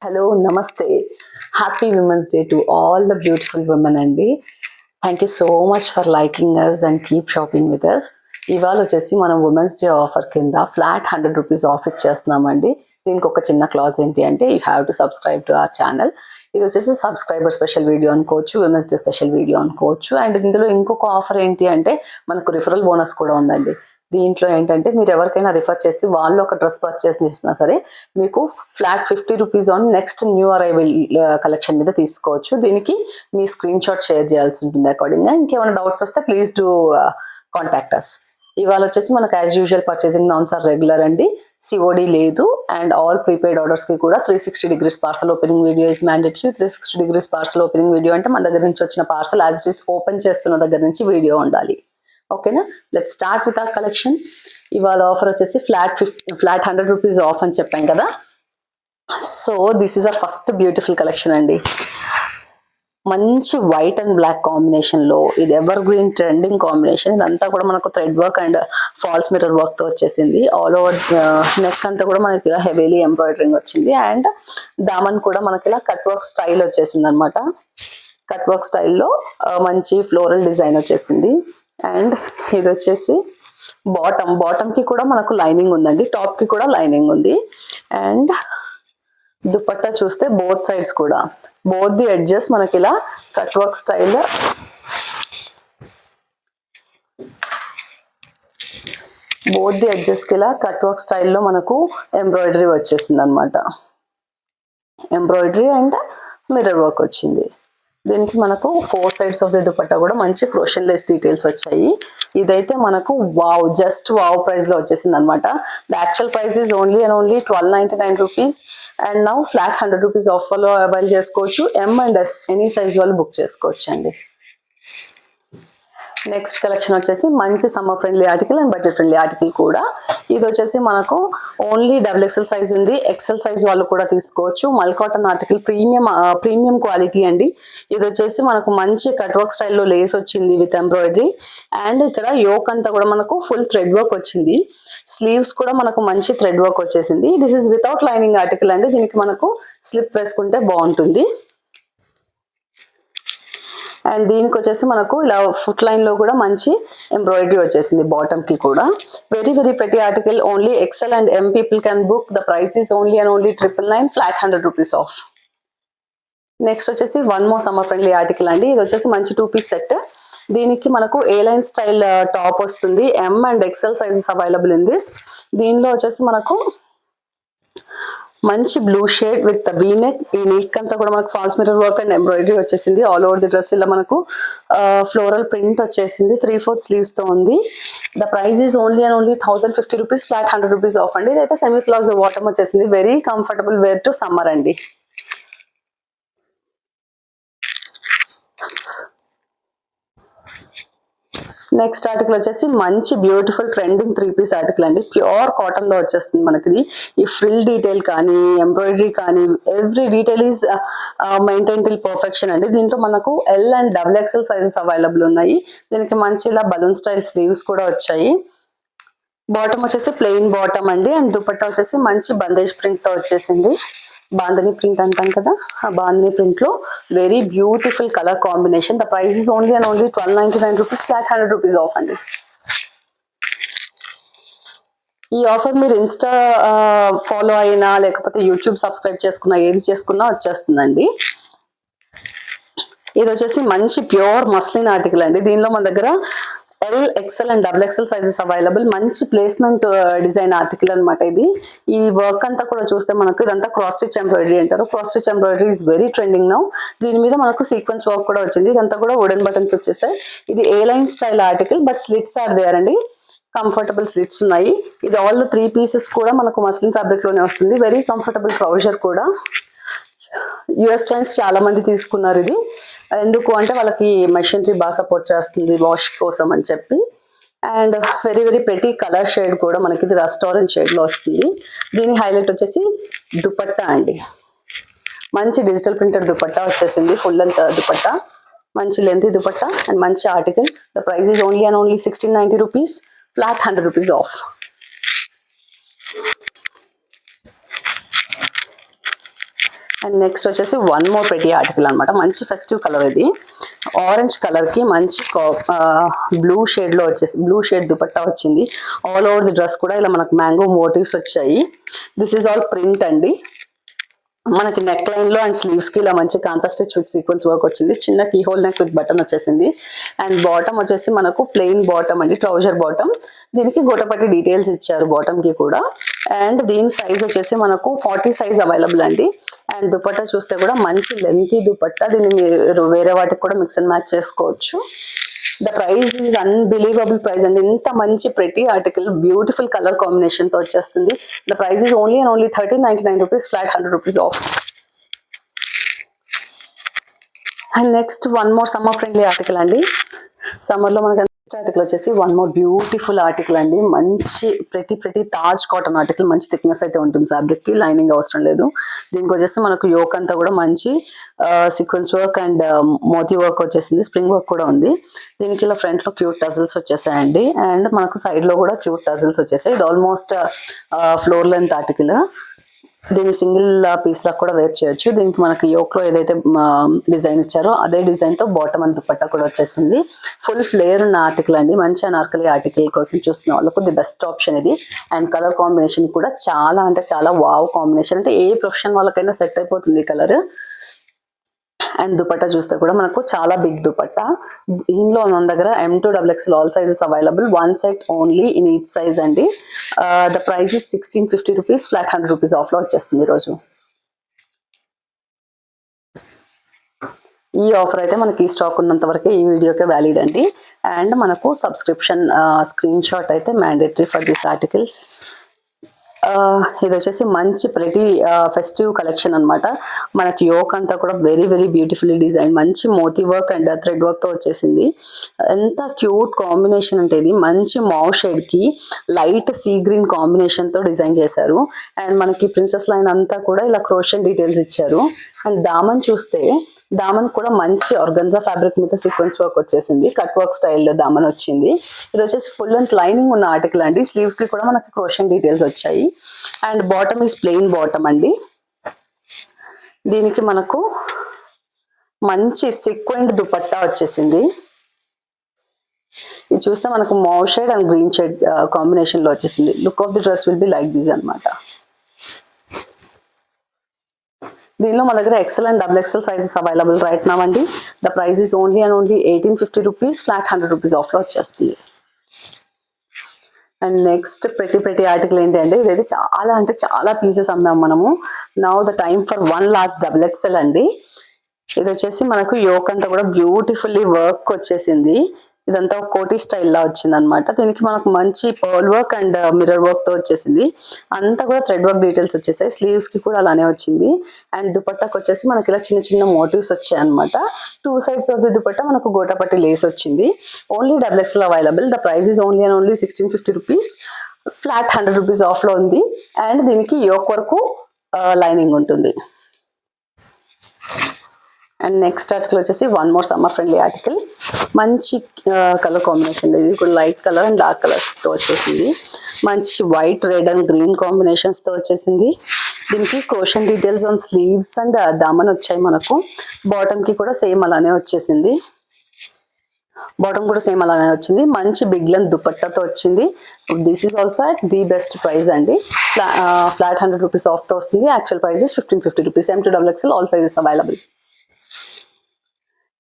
Hello namaste happy women's day to all the beautiful women అండి. Thank you so much for liking us and keep shopping with us. ఇవాళ వచ్చేసి మనం women's day offer కింద flat ₹100 off ఇచ్చేస్తున్నామండి. దీనికి ఒక చిన్న క్లాజ్ ఏంటి అంటే you have to subscribe to our channel. ఇది వచ్చేసి సబ్స్క్రైబర్ స్పెషల్ వీడియో అనుకోవచ్చు, విమెన్స్ డే స్పెషల్ వీడియో అనుకోవచ్చు. అండ్ ఇందులో ఇంకొక ఆఫర్ ఏంటి అంటే మనకు రిఫరల్ బోనస్ కూడా ఉందండి. దీంట్లో ఏంటంటే మీరు ఎవరికైనా రిఫర్ చేసి వాళ్ళు ఒక డ్రెస్ పర్చేస్ చేసినా సరే మీకు flat ₹50 on next new arrival collection మీద తీసుకోవచ్చు. దీనికి మీ స్క్రీన్ షాట్ షేర్ చేయాల్సి ఉంటుంది అకార్డింగ్గా. ఇంకేమైనా డౌట్స్ వస్తే ప్లీజ్ డూ కాంటాక్ట్ అస్. ఇవాళ వచ్చేసి మనకు as usual purchasing norms are regular అండి. సిఓడి లేదు అండ్ ఆల్ ప్రీపెయిడ్ ఆర్డర్స్కి కూడా 360 parcel opening video is mandatory. 360 parcel opening video అంటే మన దగ్గర నుంచి వచ్చిన parcel as it is open చేస్తున్న దగ్గర నుంచి వీడియో ఉండాలి. ఓకేనా, let's start with our collection. ఇవాళ ఆఫర్ వచ్చేసి ఫ్లాట్ ₹100 ఆఫ్ అని చెప్పాం కదా. So this is our first beautiful collection అండి. మంచి వైట్ అండ్ బ్లాక్ కాంబినేషన్లో ఇది ఎవర్ గ్రీన్ ట్రెండింగ్ కాంబినేషన్. ఇదంతా కూడా మనకు thread work and false mirror వర్క్తో వచ్చేసింది. ఆల్ ఓవర్ నెక్ అంతా కూడా మనకి ఇలా హెవీలీ ఎంబ్రాయిడరింగ్ వచ్చింది అండ్ దామన్ కూడా మనకి ఇలా కట్ వర్క్ స్టైల్ వచ్చేసింది అనమాట. కట్ వర్క్ స్టైల్లో మంచి ఫ్లోరల్ డిజైన్ వచ్చేసింది. అండ్ ఇది వచ్చేసి బాటమ్కి కూడా మనకు లైనింగ్ ఉందండి, టాప్కి కూడా లైనింగ్ ఉంది. అండ్ దుపట్టా చూస్తే బోత్ సైడ్స్ కూడా బోత్ ది ఎడ్జెస్ మనకి ఇలా కట్ వర్క్ స్టైల్ కి ఇలా కట్ వర్క్ స్టైల్లో మనకు ఎంబ్రాయిడరీ వచ్చేసింది అనమాట. ఎంబ్రాయిడరీ అండ్ మిర్రర్ వర్క్ వచ్చింది. దీనికి మనకు 4 sides ఆఫ్ ది దుపట్టా కూడా మంచి క్రోషన్ లెస్ డీటెయిల్స్ వచ్చాయి. ఇదైతే మనకు జస్ట్ వావ్ ప్రైస్ లో వచ్చేసింది అనమాట. The actual price is only and only ₹1,299 and now flat ₹100 ఆఫర్లో అవైల్ చేసుకోవచ్చు. M and S any size వాళ్ళు బుక్ చేసుకోవచ్చు అండి. నెక్స్ట్ కలెక్షన్ వచ్చేసి మంచి summer friendly article and budget friendly article కూడా. ఇది వచ్చేసి మనకు ఓన్లీ XXL సైజ్ ఉంది, ఎక్సెల్ సైజ్ వాళ్ళు కూడా తీసుకోవచ్చు. మల్ కాటన్ ఆర్టికల్ ప్రీమియం క్వాలిటీ అండి. ఇది వచ్చేసి మనకు మంచి కట్ వర్క్ స్టైల్లో లేస్ వచ్చింది విత్ ఎంబ్రాయిడరీ అండ్ ఇక్కడ యోక్ అంతా కూడా మనకు ఫుల్ థ్రెడ్ వర్క్ వచ్చింది. స్లీవ్స్ కూడా మనకు మంచి థ్రెడ్ వర్క్ వచ్చేసింది. This is without lining article అండి. దీనికి మనకు స్లిప్ వేసుకుంటే బాగుంటుంది. అండ్ దీనికి వచ్చేసి మనకు ఇలా ఫుట్ లైన్ లో కూడా మంచి ఎంబ్రాయిడరీ వచ్చేసింది బాటమ్ కి కూడా. Very very pretty article. Only XL and M people can book. The price is only and only $999 flat ₹100 off. Next వచ్చేసి one more summer friendly article అండి. ఇది వచ్చేసి మంచి 2-piece సెట్. దీనికి మనకు ఏ లైన్ స్టైల్ టాప్ వస్తుంది. M and XL sizes available in this. దీనిలో వచ్చేసి మనకు మంచి బ్లూ షేడ్ విత్ వీనెక్. ఈ నెక్ అంతా కూడా మనకు false mirror work and embroidery వచ్చేసింది. ఆల్ ఓవర్ ది డ్రెస్ ఇలా మనకు ఫ్లోరల్ ప్రింట్ వచ్చేసింది. 3/4 స్లీవ్స్ తో ఉంది. The price is only and only ₹1,050 flat ₹100 off అండి. ఇదైతే సెమీ ప్లాజో బాటమ్ వచ్చేసింది. Very comfortable wear to summer అండి. నెక్స్ట్ ఆర్టికల్ వచ్చేసి మంచి బ్యూటిఫుల్ ట్రెండింగ్ 3-piece ఆర్టికల్ అండి. ప్యూర్ కాటన్ లో వచ్చేస్తుంది మనకి. ఈ ఫ్రిల్ డీటెయిల్ కానీ ఎంబ్రాయిడరీ కానీ every detail is maintain till perfection అండి. దీంట్లో మనకు L and XXL sizes available ఉన్నాయి. దీనికి మంచి ఇలా బలూన్ స్టైల్ స్లీవ్స్ కూడా వచ్చాయి. బాటమ్ వచ్చేసి ప్లెయిన్ బాటమ్ అండి. అండ్ దుపట్టా వచ్చేసి మంచి బందేజ్ ప్రింట్ తో వచ్చేసింది. బాంధనీ ప్రింట్ అంటాం కదా, ఆ బాంధనీ ప్రింట్ లో very beautiful colour combination. The price is only and only ₹1,299 flat ₹100 off అండి. ఈ ఆఫర్ మీరు ఇన్స్టా ఫాలో అయినా లేకపోతే యూట్యూబ్ సబ్స్క్రైబ్ చేసుకున్నా ఏది చేసుకున్నా వచ్చేస్తుందండి. ఇది వచ్చేసి మంచి ప్యూర్ మస్లిన్ ఆర్టికల్ అండి. దీనిలో మన దగ్గర L, XL and XXL sizes available. మంచి ప్లేస్మెంట్ డిజైన్ ఆర్టికల్ అనమాట ఇది. ఈ వర్క్ అంతా కూడా చూస్తే మనకు ఇదంతా క్రాస్ స్టిచ్ ఎంబ్రాయిడరీ అంటారు. Cross stitch embroidery is very trending now. దీని మీద మనకు సీక్వెన్స్ వర్క్ కూడా వచ్చింది. ఇదంతా కూడా వుడెన్ బటన్స్ వచ్చేసాయి. ఇది A line style article but slits are there అండి. కంఫర్టబుల్ స్లిట్స్ ఉన్నాయి. ఇది ఆల్ 3 pieces కూడా మనకు మస్లిన్ ఫ్యాబ్రిక్ లోనే వస్తుంది. వెరీ కంఫర్టబుల్ ట్రౌజర్ కూడా. యుఎస్ క్లయింట్స్ చాలా మంది తీసుకున్నారు ఇది. ఎందుకు అంటే వాళ్ళకి మెషినరీ బాగా సపోర్ట్ చేస్తుంది వాష్ కోసం అని చెప్పి. And very very pretty colour shade కూడా మనకి ఇది రస్ట్ ఆరెంజ్ షేడ్ లో వస్తుంది. దీని హైలైట్ వచ్చేసి దుపట్టా అండి. మంచి డిజిటల్ ప్రింటెడ్ దుపట్టా వచ్చేసింది. ఫుల్ లెంత్ దుపట్టా, మంచి లెంత్ దుపట్టా అండ్ మంచి article. The price is only and only ₹1,690 flat ₹100 of. And next వచ్చేసి వన్ మోర్ ప్రెటీ ఆర్టికల్ అనమాట. మంచి ఫెస్టివ్ కలర్ ఇది. ఆరెంజ్ కలర్ కి మంచి బ్లూ షేడ్ లో వచ్చేసి బ్లూ షేడ్ దుపట్టా వచ్చింది. ఆల్ ఓవర్ ది డ్రెస్ కూడా ఇలా మనకు మ్యాంగో మోటివ్స్ వచ్చాయి. దిస్ ఈజ్ ఆల్ ప్రింట్ అండి. మనకి నెక్ లైన్ లో అండ్ స్లీవ్స్ కి ఇలా మంచి kantha stitch with sequence work వచ్చింది. చిన్న key hole neck with button వచ్చేసింది. అండ్ బాటమ్ వచ్చేసి మనకు ప్లెయిన్ బాటమ్ అండి, ట్రౌజర్ బాటమ్. దీనికి గోటపట్టి డీటెయిల్స్ ఇచ్చారు బాటమ్ కి కూడా. అండ్ దీని సైజ్ వచ్చేసి మనకు 40 సైజ్ అవైలబుల్ అండి. అండ్ దుపట్టా చూస్తే కూడా మంచి లెంతీ దుపట్టా. దీన్ని మీరు వేరే వాటికి కూడా మిక్స్ అండ్ మ్యాచ్ చేసుకోవచ్చు. The price is unbelievable price అండి. ఇంత మంచి pretty article beautiful colour combination తో వచ్చేస్తుంది. The price is only and only 1399 rupees, flat 100 rupees of. And next one more summer friendly article అండి. సమ్మర్ లో మనకి article వచ్చేసి వన్ మోర్ బ్యూటిఫుల్ ఆర్టికల్ అండి. మంచి ప్రతి తాజ్ కాటన్ ఆర్టికల్. మంచి థిక్నెస్ అయితే ఉంటుంది ఫ్యాబ్రిక్ కి, లైనింగ్ అవసరం లేదు. దీనికి వచ్చేసి మనకు యోక్ అంతా కూడా మంచి సీక్వెన్స్ వర్క్ అండ్ మోతీ వర్క్ వచ్చేసింది. స్ప్రింగ్ వర్క్ కూడా ఉంది. దీనికి ఇలా ఫ్రంట్ లో క్యూట్ టజిల్స్ వచ్చేసాయండి. అండ్ మనకు సైడ్ లో కూడా క్యూట్ టజిల్స్ వచ్చేసాయి. ఇది ఆల్మోస్ట్ ఫ్లోర్ లెంత్ ఆర్టికల్. దీన్ని సింగిల్ పీస్ లా కూడా వేర్ చేయొచ్చు. దీనికి మనకి యోక్ లో ఏదైతే డిజైన్ ఇచ్చారో అదే డిజైన్ తో బాటమ్ అండ్ దుపట్టా కూడా వచ్చేసింది. ఫుల్ ఫ్లేర్ ఉన్న ఆర్టికల్ అండి. మంచి అనార్కలి ఆర్టికల్ కోసం చూస్తున్న వాళ్ళకు ది బెస్ట్ ఆప్షన్ ఇది. అండ్ కలర్ కాంబినేషన్ కూడా చాలా అంటే చాలా వావ్ కాంబినేషన్. అంటే ఏ ప్రొఫెషన్ వాళ్ళకైనా సెట్ అయిపోతుంది ఈ కలర్. అండ్ దుపట్టా చూస్తే కూడా మనకు చాలా బిగ్ దుపట్టా. దీనిలో మన దగ్గర M2XXL all sizes available. One set only in each size అండి. The price is 1650 rupees, flat 100 rupees off లో వచ్చేస్తుంది ఈరోజు. ఈ ఆఫర్ అయితే మనకి ఈ స్టాక్ ఉన్నంత వరకే ఈ వీడియోకే వ్యాలిడ్ అండి. అండ్ మనకు సబ్స్క్రిప్షన్ స్క్రీన్ షాట్ అయితే మ్యాండేటరీ ఫర్ దిస్ ఆర్టికల్స్. ఇది వచ్చేసి మంచి ప్రతి ఫెస్టివ్ కలెక్షన్ అనమాట. మనకి యోక్ అంతా కూడా వెరీ వెరీ బ్యూటిఫుల్లీ డిజైన్. మంచి మోతీ వర్క్ అండ్ థ్రెడ్ వర్క్ తో వచ్చేసింది. ఎంత క్యూట్ కాంబినేషన్ అంటే ఇది. మంచి మావ్ షేడ్ కి లైట్ సీ గ్రీన్ కాంబినేషన్ తో డిజైన్ చేశారు. అండ్ మనకి ప్రిన్సెస్ లైన్ అంతా కూడా ఇలా క్రోషియన్ డీటెయిల్స్ ఇచ్చారు. అండ్ దామన్ చూస్తే దామన్ కూడా మంచి ఆర్గన్జా ఫ్యాబ్రిక్ మీద సీక్వెన్స్ వర్క్ వచ్చేసింది. కట్ వర్క్ స్టైల్లో దామన్ వచ్చింది. ఇది వచ్చేసి ఫుల్ అండ్ లైనింగ్ ఉన్న ఆర్టికల్ అండి. స్లీవ్స్ కి కూడా మనకి క్రోషియన్ డీటెయిల్స్ వచ్చాయి. And bottom is plain bottom అండి. దీనికి మనకు మంచి సీక్వెంట్ దుపట్టా వచ్చేసింది. ఇది చూస్తే మనకు mauve shade and green shade combination లో వచ్చేసింది. Look of the dress will be like this అనమాట. దీనిలో మన దగ్గర XL and XXL sizes available right now అండి. The price is only and only 1850 rupees, flat 100 rupees off లో వచ్చేస్తుంది. And next ప్రతి ఆర్టికల్ ఏంటి అంటే ఇదైతే చాలా అంటే చాలా పీసెస్ అమ్మాం మనము. Now the time for one last XXL అండి. ఇది వచ్చేసి మనకు యోక్ అంతా కూడా బ్యూటిఫుల్లీ వర్క్ వచ్చేసింది. ఇదంతా ఒక కోటీ స్టైల్ లా వచ్చింది అనమాట. దీనికి మనకు మంచి pearl work and mirror work తో వచ్చేసింది. అంతా కూడా థ్రెడ్ వర్క్ డీటెయిల్స్ వచ్చేసాయి. స్లీవ్స్ కి కూడా అలానే వచ్చింది. అండ్ దుపట్టాకి వచ్చేసి మనకి ఇలా చిన్న చిన్న మోటివ్స్ వచ్చాయి అనమాట. Two sides of the dupatta మనకు గోటాపట్టి లేస్ వచ్చింది. Only XXL available. The price is only and only 1650 rupees, flat 100 rupees off లో ఉంది. అండ్ దీనికి యోక్ వరకు లైనింగ్ ఉంటుంది. అండ్ నెక్స్ట్ ఆర్టికల్ వచ్చేసి one more summer friendly article. మంచి కలర్ కాంబినేషన్. ఇది కూడా light colour and dark colours తో వచ్చేసింది. మంచి white, red and green combinations తో వచ్చేసింది. దీనికి క్రోషన్ details on sleeves and Daman వచ్చాయి మనకు. బాటమ్ కి కూడా సేమ్ అలానే వచ్చేసింది. బాటమ్ కూడా సేమ్ అలానే వచ్చింది. మంచి బిగ్ లెంత్ దుపట్టాతో వచ్చింది. This is also at the best price అండి. ఫ్లాట్ 100 రూపీస్ ఆఫ్ తో వస్తుంది. Actual price is 1550 rupees. M2XXL all sizes available.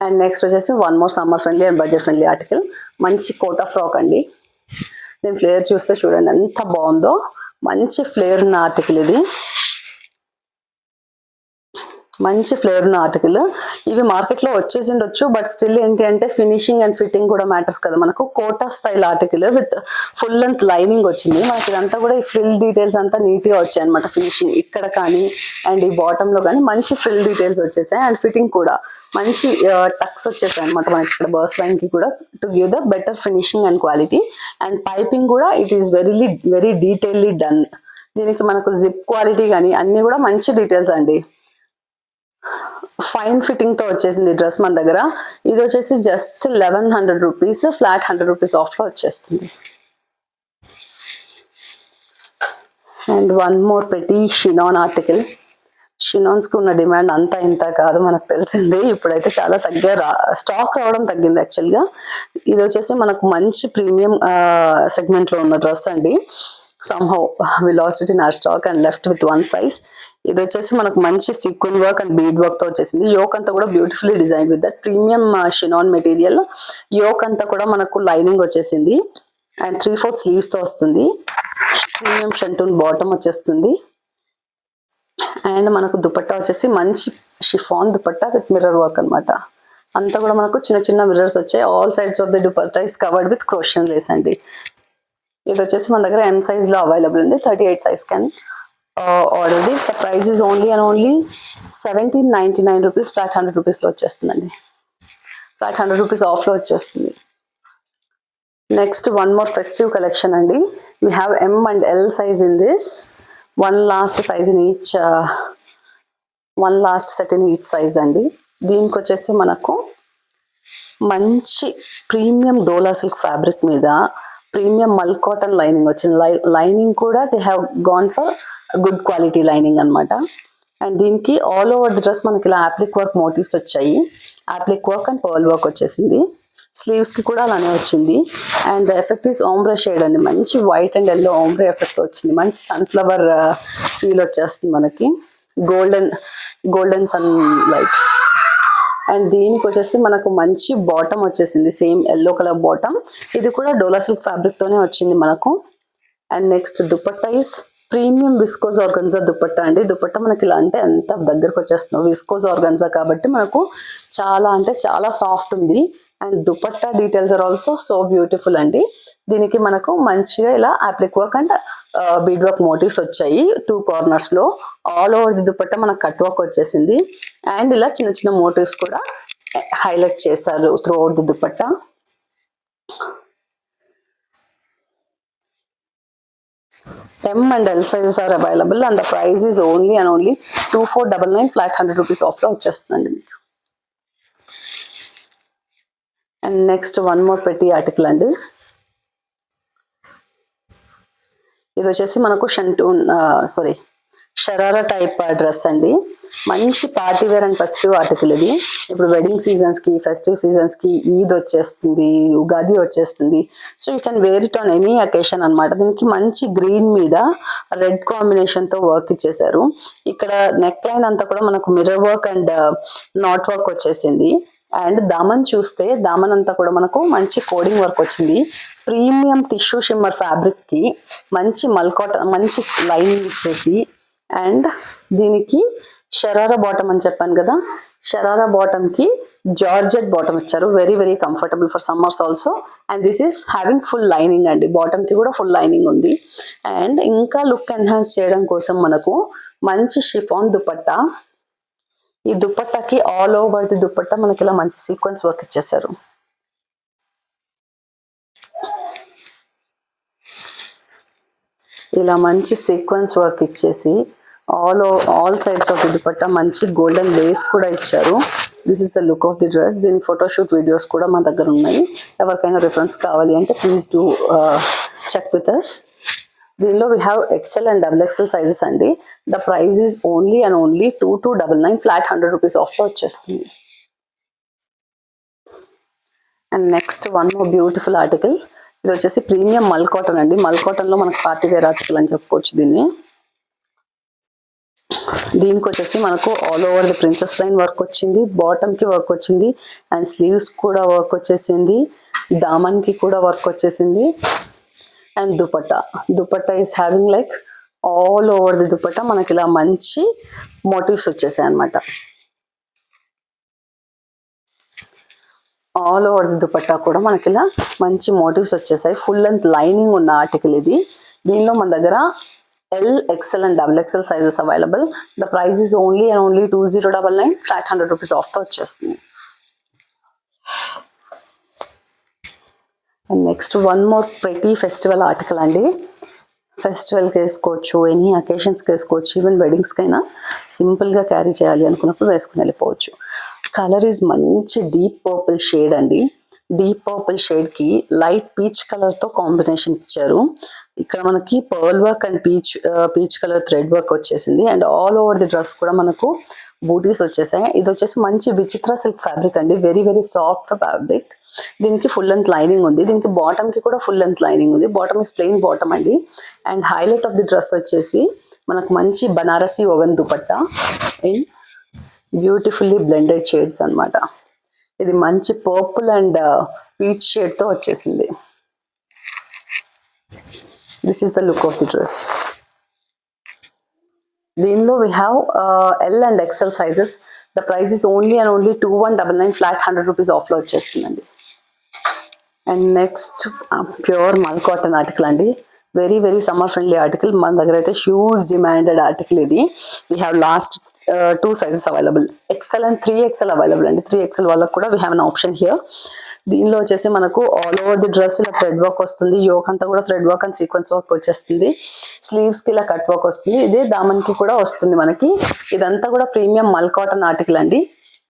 And next వచ్చేసి one more summer friendly and budget friendly article. మంచి కోటా ఫ్రాక్ అండి. దీని flare చూస్తే చూడండి ఎంత బాగుందో. మంచి ఫ్లేర్ ఉన్న ఆర్టికల్ ఇది. మంచి ఫ్లేర్ ఉన్న ఆర్టికల్. ఇవి మార్కెట్ లో వచ్చేసి ఉండొచ్చు, బట్ స్టిల్ ఏంటి అంటే ఫినిషింగ్ అండ్ ఫిట్టింగ్ కూడా మ్యాటర్స్ కదా. మనకు Kota style article with full length lining వచ్చింది. మనకి ఇదంతా కూడా ఈ ఫ్రిల్ డీటెయిల్స్ అంతా నీట్ గా వచ్చాయి అనమాట. ఫినిషింగ్ ఇక్కడ కానీ అండ్ ఈ బాటమ్ లో కానీ మంచి ఫ్రిల్ డీటెయిల్స్ వచ్చేసాయి. అండ్ ఫిట్టింగ్ కూడా మంచి టక్స్ వచ్చేసాయి అనమాట. మనకి ఇక్కడ బర్స్ లైన్ కి కూడా to give the better finishing and quality. And piping కూడా it is very detailly done. దీనికి మనకు జిప్ క్వాలిటీ కానీ అన్ని కూడా మంచి డీటెయిల్స్ అండి. ఫైన్ ఫిట్టింగ్ తో వచ్చేసింది డ్రెస్ మన దగ్గర. ఇది వచ్చేసి just 1100 rupees, flat 100 rupees off లో వచ్చేస్తుంది. And one more pretty chiffon article. Chiffons కి ఉన్న డిమాండ్ అంతా ఇంత కాదు మనకు తెలిసింది. ఇప్పుడైతే చాలా స్టాక్ రావడం తగ్గింది యాక్చువల్గా. ఇది వచ్చేసి మనకు మంచి ప్రీమియం సెగ్మెంట్ లో ఉన్న డ్రెస్ అండి. somehow we lost it in our stock and left with one size. ఇది వచ్చేసి మనకు మంచి sequin work and bead work తో వచ్చేసింది. యోక్ అంతా కూడా beautifully design with that premium chiffon material. Yoke అంతా కూడా మనకు లైనింగ్ వచ్చేసింది అండ్ 3/4 స్లీవ్స్ తో వస్తుంది. ప్రీమియం షంటూన్ బాటమ్ వచ్చేస్తుంది అండ్ మనకు దుపట్టా వచ్చేసి మంచి chiffon dupatta with mirror work అన్నమాట. అంతా కూడా మనకు చిన్న చిన్న మిర్రర్స్ వచ్చాయి. All sides of the dupatta is covered with crochet lace అండి. ఇది వచ్చేసి మన దగ్గర M సైజ్ లో అవైలబుల్ ఉంది. 38 size can order this. The price is only and only 1799 rupees. Flat 100 rupees లో వచ్చేస్తుందండి. ఫ్లాట్ 100 రూపీస్ ఆఫ్ లో వచ్చేస్తుంది. Next one more festive collection అండి. We have M and L size in this. One last set in each size అండి. దీనికి వచ్చేసి మనకు మంచి ప్రీమియం డోలా సిల్క్ ఫ్యాబ్రిక్ మీద ప్రీమియం మల్ కాటన్ లైనింగ్ వచ్చింది. లైనింగ్ కూడా they have gone for good quality lining అన్నమాట. అండ్ దీనికి ఆల్ ఓవర్ ది డ్రెస్ మనకి ఇలా యాప్లిక్ వర్క్ మోటివ్స్ వచ్చాయి. Appliqué work and pearl work వచ్చేసింది. స్లీవ్స్ కి కూడా అలానే వచ్చింది. And the effect is ombre shade అండి. మంచి white and yellow ombre effect వచ్చింది. మంచి సన్ఫ్లవర్ ఫీల్ వచ్చేస్తుంది మనకి. Golden sun light. అండ్ దీనికి వచ్చేసి మనకు మంచి బాటమ్ వచ్చేసింది. Same yellow colour bottom. ఇది కూడా డోలా సిల్క్ ఫ్యాబ్రిక్ తోనే వచ్చింది మనకు. And next dupatta is premium viscose organza dupatta అండి. దుపట్టా మనకి ఇలా అంటే ఎంత దగ్గరకు వచ్చేస్తున్నాం. విస్కోజ్ ఆర్గన్జా కాబట్టి మనకు చాలా అంటే చాలా సాఫ్ట్ ఉంది. And dupatta details are also so beautiful అండి. దీనికి మనకు మంచిగా ఇలా applique work and bead work motifs వచ్చాయి 2 కార్నర్స్ లో. ఆల్ ఓవర్ ది దుపట్టా మనకు కట్ వర్క్ వచ్చేసింది. అండ్ ఇలా చిన్న చిన్న మోటివ్స్ కూడా హైలైట్ చేశారు through out the dupatta. M and L sizes are available and the price is only and only 2499. Flat 100 rupees off లో వచ్చేస్తుందండి మీకు. And next one more pretty article అండి. ఇది వచ్చేసి మనకు షరారా టైప్ డ్రెస్ అండి. మంచి party wear and festive article ఇది. ఇప్పుడు వెడ్డింగ్ సీజన్స్ కి, ఫెస్టివ్ సీజన్స్ కి, ఈద్ వచ్చేస్తుంది, ఉగాది వచ్చేస్తుంది. So you can wear it on any occasion అన్నమాట. దీనికి మంచి గ్రీన్ మీద రెడ్ కాంబినేషన్ తో వర్క్ ఇచ్చేసారు. ఇక్కడ నెక్ లైన్ అంతా కూడా మనకు mirror work and not work వచ్చేసింది. అండ్ దామన్ చూస్తే దామన్ అంతా కూడా మనకు మంచి కోడింగ్ వర్క్ వచ్చింది. ప్రీమియం టిష్యూ షిమ్మర్ ఫ్యాబ్రిక్ కి మంచి మంచి లైనింగ్ ఇచ్చేసి అండ్ దీనికి షరారా బాటమ్ అని చెప్పాను కదా. షరారా బాటమ్ కి జార్జెట్ బాటమ్ ఇచ్చారు. Very very comfortable for summers also. And this is having full lining అండి. బాటమ్ కి కూడా ఫుల్ లైనింగ్ ఉంది. అండ్ ఇంకా లుక్ ఎన్హాన్స్ చేయడం కోసం మనకు మంచి షిఫాన్ దుపట్టా. ఈ దుపట్టాకి ఆల్ ఓవర్ ది దుపట్టా మనకి ఇలా మంచి సీక్వెన్స్ వర్క్ ఇచ్చేసారు. ఇలా మంచి సీక్వెన్స్ వర్క్ ఇచ్చేసి all sides of the dupatta మంచి గోల్డెన్ లేస్ కూడా ఇచ్చారు. This is the look of the dress. దీని ఫోటోషూట్ వీడియోస్ కూడా మా దగ్గర ఉన్నాయి. ఎవరికైనా రిఫరెన్స్ కావాలి అంటే please do check with us. దీనిలో we have XL and XXL sizes అండి. The price is only and only 2299. Flat 100 rupees off లో వచ్చేస్తుంది. And next one more beautiful article. ఇది వచ్చేసి ప్రీమియం మల్ కాటన్ అండి. మల్ కాటన్ లో మనకు పార్టీ వేర్ ఆర్టికల్ అని చెప్పుకోవచ్చు దీన్ని. దీనికి వచ్చేసి మనకు all over the princess line work వచ్చింది. బాటమ్ కి వర్క్ వచ్చింది. అండ్ స్లీవ్స్ కూడా వర్క్ వచ్చేసింది. దామన్ కి కూడా వర్క్ వచ్చేసింది. And dupatta is having like all over the dupatta మనకి ఇలా మంచి మోటివ్స్ వచ్చేసాయి అనమాట. ఆల్ ఓవర్ ది దుపట్టా కూడా మనకి ఇలా మంచి మోటివ్స్ వచ్చేసాయి. ఫుల్ లెంత్ లైనింగ్ ఉన్న ఆర్టికల్ ఇది. దీనిలో మన దగ్గర L, XL and XXL sizes available. The price is only and only 2099. Flat 100 rupees off తో వచ్చేస్తుంది. And next one more pretty festival article అండి. ఫెస్టివల్కి వేసుకోవచ్చు, ఎనీ అకేషన్స్కి వేసుకోవచ్చు, ఈవెన్ వెడ్డింగ్స్కైనా సింపుల్గా క్యారీ చేయాలి అనుకున్నప్పుడు వేసుకుని వెళ్ళిపోవచ్చు. కలర్ ఈజ్ మంచి డీప్ పర్పుల్ షేడ్ అండి. డీప్ పర్పుల్ షేడ్ కి లైట్ పీచ్ కలర్ తో కాంబినేషన్ ఇచ్చారు. ఇక్కడ మనకి pearl work and peach colour thread work వచ్చేసింది. And all over the dress కూడా మనకు బూటీస్ వచ్చేసాయి. ఇది వచ్చేసి మంచి విచిత్ర సిల్క్ ఫ్యాబ్రిక్ అండి, వెరీ వెరీ సాఫ్ట్ ఫ్యాబ్రిక్. దీనికి ఫుల్ లెంత్ లైనింగ్ ఉంది, దీనికి బాటమ్ కి కూడా ఫుల్ లెంత్ లైనింగ్ ఉంది. బాటమ్ ఇస్ ప్లెయిన్ బాటమ్ అండి. And highlight of the dress వచ్చేసి మనకు మంచి Banarasi woven dupatta in beautifully blended shades అన్నమాట. ఇది మంచి పర్పుల్ అండ్ పీచ్ షేడ్ తో వచ్చేసింది. This is the look of the dress. దీనిలో we have L and XL sizes. The price is only and only 2199 flat 100 rupees ఆఫ్లో వచ్చేస్తుందండి. And next pure mul cotton article అండి, very very summer friendly article. మన దగ్గర అయితే huge demanded article ఇది. We have lost 2 sizes available, XL and 3XL available అండి. 3XL వాళ్ళకి కూడా we have an option here. దీనిలో వచ్చేసి మనకు ఆల్ ఓవర్ ది డ్రెస్ ఇలా థ్రెడ్ వర్క్ వస్తుంది. యోక్ అంతా కూడా thread work and sequence work వచ్చేస్తుంది. స్లీవ్స్ కి ఇలా కట్ వర్క్ వస్తుంది. ఇదే దామన్ కి కూడా వస్తుంది మనకి. ఇదంతా కూడా ప్రీమియం మల్ కాటన్ ఆర్టికల్ అండి.